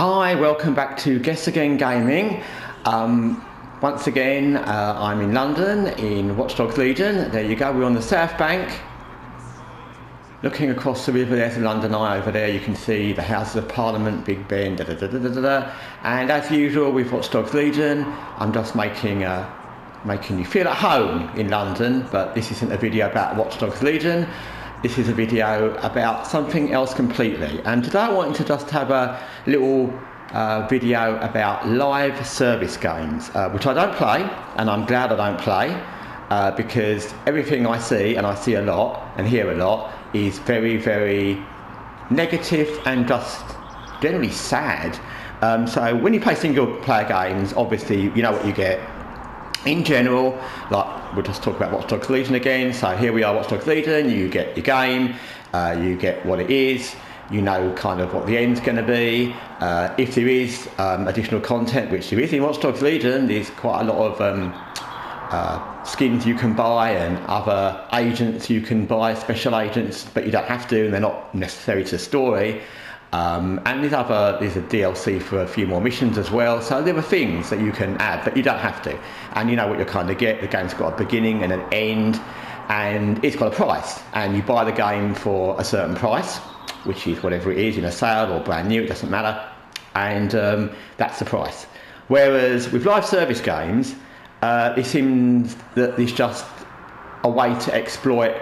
Hi, welcome back to Guessagaingaming. Once again, I'm in London, in Watch Dogs Legion. There you go, we're on the South Bank. Looking across the river, there's the London Eye over there. You can see the Houses of Parliament, Big Ben, And as usual with Watch Dogs Legion, I'm just making you feel at home in London, but this isn't a video about Watch Dogs Legion. This is a video about something else completely. And today I wanted to just have a little video about live service games, which I don't play, and I'm glad I don't play, because everything I see, and I see a lot and hear a lot, is very, very negative and just generally sad. So when you play single player games, obviously you know what you get. In general, like we'll just talk about Watch Dogs Legion again. So here we are, Watch Dogs Legion. You get your game, you get what it is. You know kind of what the end's going to be. If there is additional content, which there is in Watch Dogs Legion, there's quite a lot of skins you can buy and other agents you can buy, special agents, but you don't have to, and they're not necessary to the story. And there's a DLC for a few more missions as well, so there are things that you can add, but you don't have to. And you know what you'll kind of get. The game's got a beginning and an end, and it's got a price, and you buy the game for a certain price, which is whatever it is, in a sale or brand new, it doesn't matter, and that's the price. Whereas with live service games, it seems that there's just a way to exploit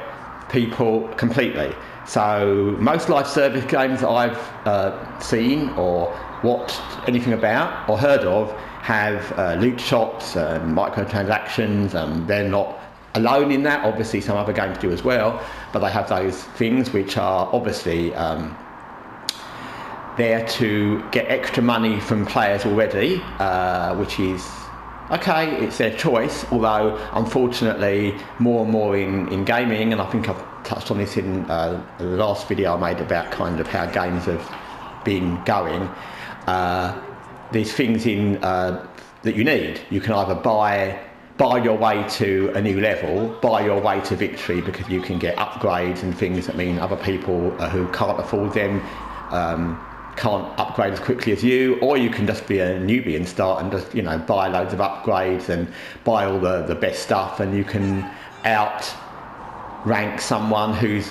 people completely. So most live service games that I've seen or watched anything about or heard of have loot shops and microtransactions, and they're not alone in that. Obviously some other games do as well, but they have those things which are obviously there to get extra money from players already, which is okay, it's their choice, although unfortunately more and more in gaming, and I think I've touched on this in the last video I made about kind of how games have been going, there's things in that you need. You can either buy your way to a new level, buy your way to victory, because you can get upgrades and things that mean other people who can't afford them can't upgrade as quickly as you, or you can just be a newbie and start and just, you know, buy loads of upgrades and buy all the best stuff, and you can outrank someone who's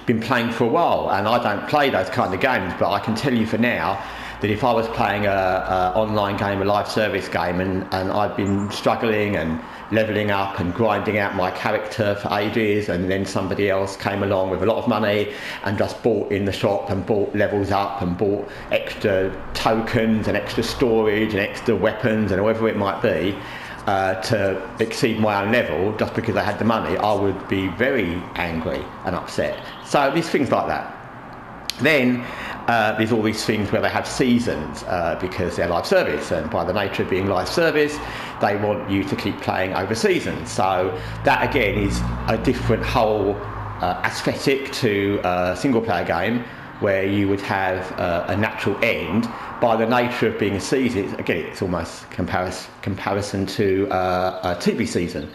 been playing for a while. And I don't play those kind of games, but I can tell you for now that if I was playing a online game, a live service game, and I'd been struggling and leveling up and grinding out my character for ages, and then somebody else came along with a lot of money and just bought in the shop and bought levels up and bought extra tokens and extra storage and extra weapons and whatever it might be, to exceed my own level just because I had the money, I would be very angry and upset. So there's things like that. Then there's all these things where they have seasons because they're live service, and by the nature of being live service, they want you to keep playing over seasons. So that again is a different whole aesthetic to a single player game, where you would have a natural end. By the nature of being a season, again, it's almost comparison to a TV season.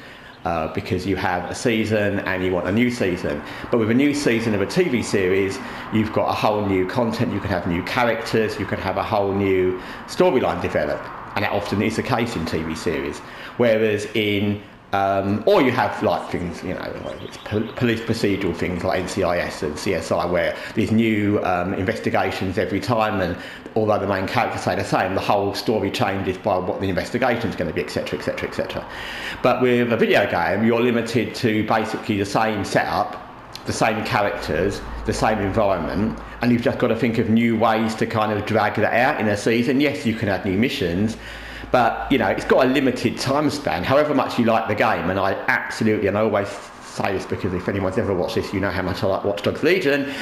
Because you have a season and you want a new season. But with a new season of a TV series, you've got a whole new content, you can have new characters, you can have a whole new storyline develop. And that often is the case in TV series. Whereas in, or you have like things, you know, like it's police procedural things like NCIS and CSI, where there's new investigations every time, and although the main characters stay the same, the whole story changes by what the investigation is going to be, etc, etc, etc. But with a video game, you're limited to basically the same setup, the same characters, the same environment, and you've just got to think of new ways to kind of drag that out in a season. Yes, you can add new missions, but you know, it's got a limited time span, however much you like the game. And I absolutely, and I always say this because if anyone's ever watched this, you know how much I like Watch Dogs Legion.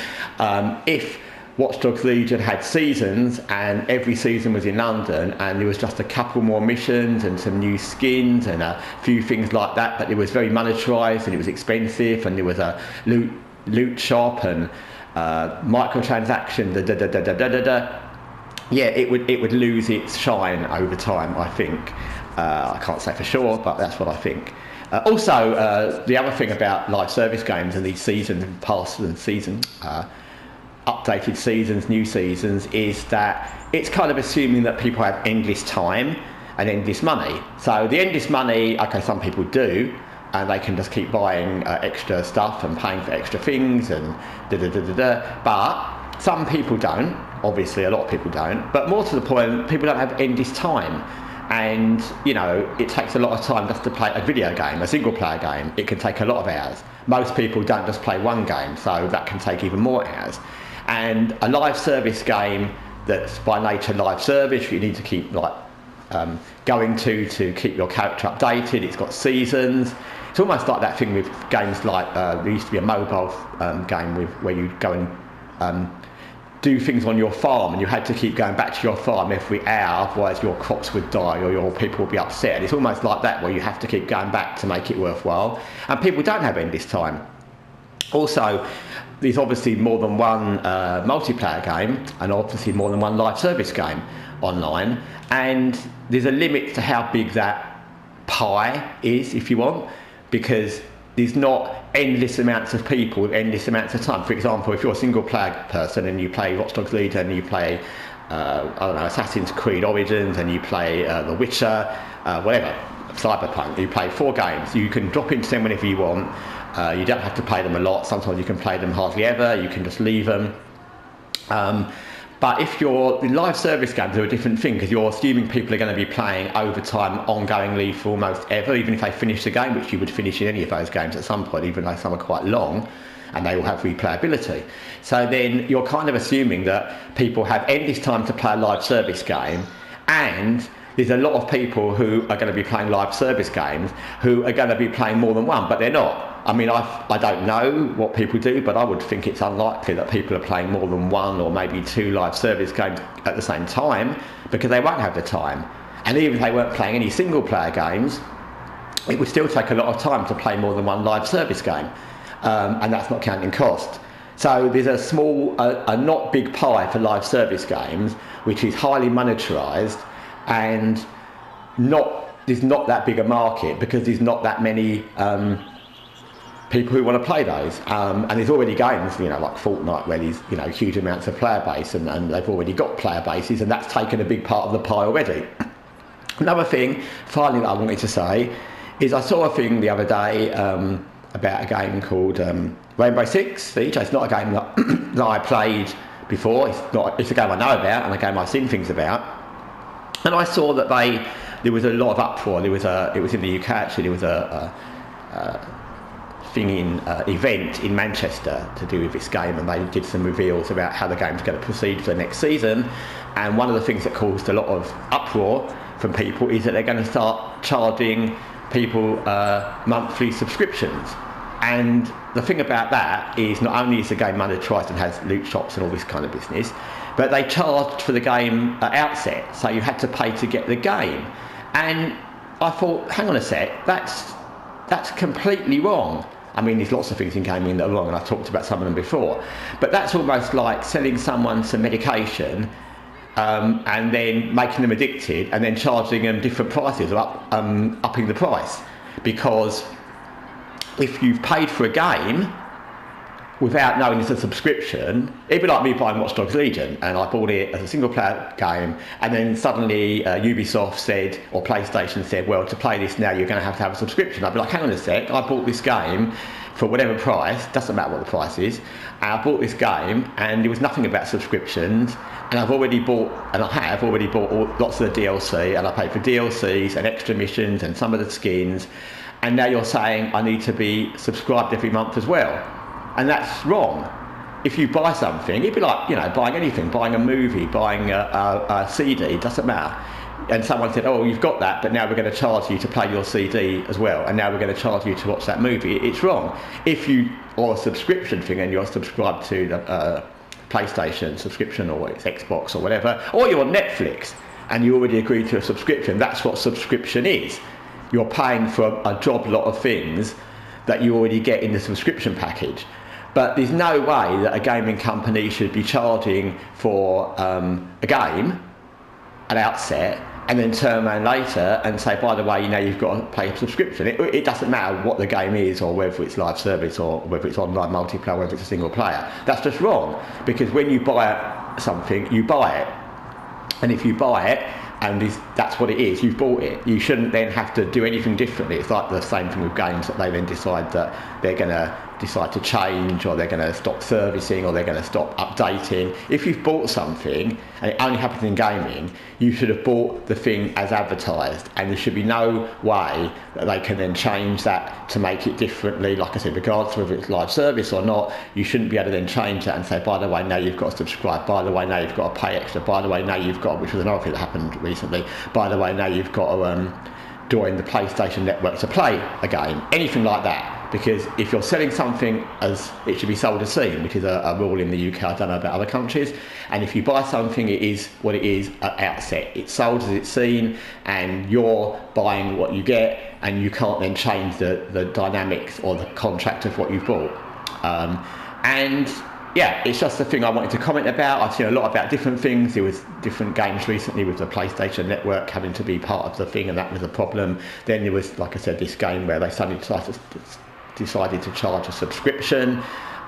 If Watch Dogs Legion had seasons and every season was in London and there was just a couple more missions and some new skins and a few things like that, but it was very monetarised and it was expensive and there was a loot shop and microtransaction, yeah, it would lose its shine over time, I think. I can't say for sure, but that's what I think. Also, the other thing about live service games and these season passes and season updated seasons, new seasons, is that it's kind of assuming that people have endless time and endless money. So the endless money, okay, some people do, and they can just keep buying extra stuff and paying for extra things and but some people don't. Obviously, a lot of people don't. But more to the point, people don't have endless time. And, you know, it takes a lot of time just to play a video game, a single player game. It can take a lot of hours. Most people don't just play one game, so that can take even more hours. And a live service game that's by nature live service, you need to keep like going to keep your character updated. It's got seasons. It's almost like that thing with games like there used to be a mobile game where you go and do things on your farm, and you had to keep going back to your farm every hour, otherwise your crops would die or your people would be upset. And it's almost like that, where you have to keep going back to make it worthwhile, and people don't have endless time. Also, there's obviously more than one multiplayer game, and obviously more than one live service game online, and there's a limit to how big that pie is, if you want, because there's not endless amounts of people with endless amounts of time. For example, if you're a single player person and you play Watch Dogs Legion and you play, I don't know, Assassin's Creed Origins, and you play The Witcher, whatever, Cyberpunk, you play 4 games, you can drop into them whenever you want. You don't have to play them a lot. Sometimes you can play them hardly ever. You can just leave them. But if you're in live service games, they're a different thing, because you're assuming people are going to be playing overtime ongoingly for almost ever, even if they finish the game, which you would finish in any of those games at some point, even though some are quite long and they will have replayability. So then you're kind of assuming that people have endless time to play a live service game, and there's a lot of people who are going to be playing live service games who are going to be playing more than one, but they're not. I mean, I don't know what people do, but I would think it's unlikely that people are playing more than 1 or maybe 2 live service games at the same time, because they won't have the time. And even if they weren't playing any single player games, it would still take a lot of time to play more than 1 live service game, and that's not counting cost. So there's a small, a not big pie for live service games, which is highly monetarised, and there's not that big a market, because there's not that many people who want to play those, and there's already games, you know, like Fortnite, where there's, you know, huge amounts of player base, and they've already got player bases, and that's taken a big part of the pie already. Another thing, finally, that I wanted to say is I saw a thing the other day about a game called Rainbow Six Siege. It's not a game that I played before. It's a game I know about and a game I've seen things about. And I saw that there was a lot of uproar. It was in the UK actually. There was a event in Manchester to do with this game, and they did some reveals about how the game's going to proceed for the next season. And one of the things that caused a lot of uproar from people is that they're going to start charging people monthly subscriptions. And the thing about that is, not only is the game monetarised and has loot shops and all this kind of business, but they charged for the game at outset, so you had to pay to get the game. And I thought, hang on a sec, that's completely wrong. I mean, there's lots of things in gaming that are wrong, and I've talked about some of them before, but that's almost like selling someone some medication and then making them addicted and then charging them different prices, or upping the price. Because if you've paid for a game without knowing it's a subscription, it'd be like me buying Watch Dogs Legion, and I bought it as a single player game, and then suddenly Ubisoft said, or PlayStation said, well, to play this now you're going to have a subscription. I'd be like, hang on a sec, I bought this game for whatever price, doesn't matter what the price is, and I bought this game and there was nothing about subscriptions, and I have already bought lots of the DLC, and I paid for DLCs and extra missions and some of the skins, and now you're saying I need to be subscribed every month as well. And that's wrong. If you buy something, it'd be like, you know, buying anything, buying a movie, buying a CD, doesn't matter. And someone said, oh, you've got that, but now we're going to charge you to play your CD as well, and now we're going to charge you to watch that movie. It's wrong. If you are a subscription thing and you're subscribed to the PlayStation subscription, or it's Xbox or whatever, or you're on Netflix and you already agreed to a subscription, that's what subscription is. You're paying for a job lot of things that you already get in the subscription package. But there's no way that a gaming company should be charging for a game at outset and then turn around later and say, by the way, you've got to pay a subscription. It doesn't matter what the game is, or whether it's live service, or whether it's online multiplayer, whether it's a single player. That's just wrong, because when you buy something, you buy it. And if you buy it, and that's what it is, you've bought it, you shouldn't then have to do anything differently. It's like the same thing with games that they then decide that they're going to decide to change, or they're going to stop servicing, or they're going to stop updating. If you've bought something, and it only happens in gaming, you should have bought the thing as advertised, and there should be no way that they can then change that to make it differently. Like I said, regardless of whether it's live service or not, you shouldn't be able to then change that and say, by the way, now you've got to subscribe, by the way, now you've got to pay extra, by the way, now you've got, which was another thing that happened recently, by the way, now you've got to join the PlayStation network to play a game, anything like that. Because if you're selling something as it should be sold as seen, which is a rule in the UK, I don't know about other countries, and if you buy something, it is what it is at outset. It's sold as it's seen, and you're buying what you get, and you can't then change the dynamics or the contract of what you've bought. And yeah, it's just a thing I wanted to comment about. I've seen a lot about different things. There was different games recently with the PlayStation Network having to be part of the thing, and that was a problem. Then there was, like I said, this game where they suddenly decided to charge a subscription.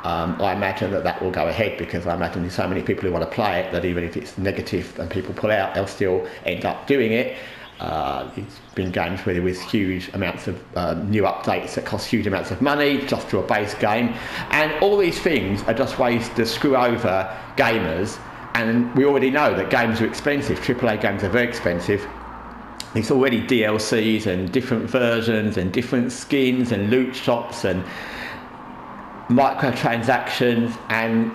I imagine that will go ahead, because I imagine there's so many people who want to play it that even if it's negative and people pull out, they'll still end up doing it. It's been games where there was huge amounts of new updates that cost huge amounts of money just for a base game, and all these things are just ways to screw over gamers. And we already know that games are expensive. AAA games are very expensive. There's already DLCs and different versions and different skins and loot shops and microtransactions, and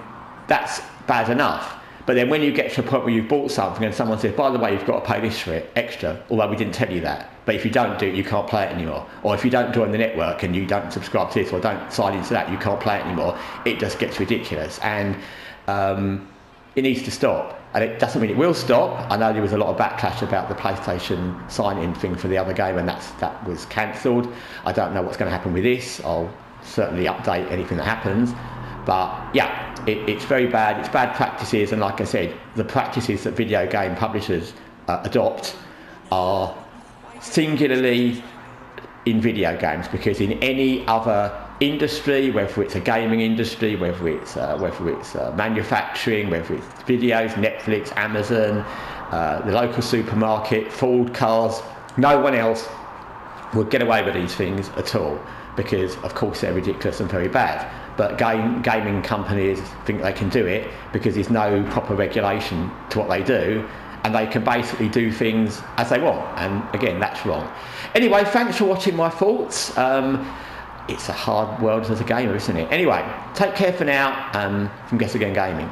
that's bad enough. But then when you get to a point where you've bought something and someone says, by the way, you've got to pay this for it extra, although we didn't tell you that, but if you don't do it, you can't play it anymore. Or if you don't join the network and you don't subscribe to this or don't sign into that, you can't play it anymore. It just gets ridiculous, and it needs to stop. And it doesn't mean it will stop. I know there was a lot of backlash about the PlayStation sign-in thing for the other game, and that was cancelled. I don't know what's going to happen with this. I'll certainly update anything that happens. But yeah, it's very bad. It's bad practices, and like I said, the practices that video game publishers adopt are singularly in video games, because in any other industry, whether it's a gaming industry, whether it's manufacturing, whether it's videos, Netflix, Amazon, the local supermarket, Ford cars, no one else would get away with these things at all, because of course they're ridiculous and very bad. But gaming companies think they can do it because there's no proper regulation to what they do, and they can basically do things as they want, and again, that's wrong. Anyway, thanks for watching my thoughts. It's a hard world as a gamer, isn't it? Anyway, take care for now, from Guessagaingaming.